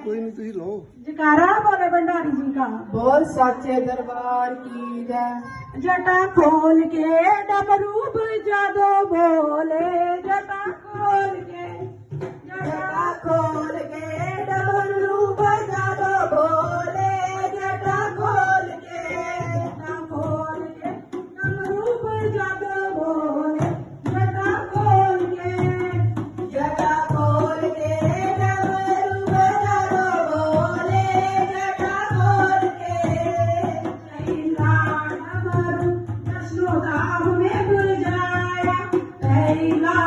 कोई नहीं तुझी लो जकारा बोले भंडारी जी का। बोल साचे दरबार की जय। जटा खोल के डमरू बजा दो बोले, जटा खोल के, जटा खोल के डमरू बजा दो बोले, जटा खोल के, जटा खोल के डमरू बजा दो बोले, जटा खोल के, जटा खोल के डमरू बजा दो बोले, जटा खोल के। कैला डमरू यशोदा में बुझाया, कैला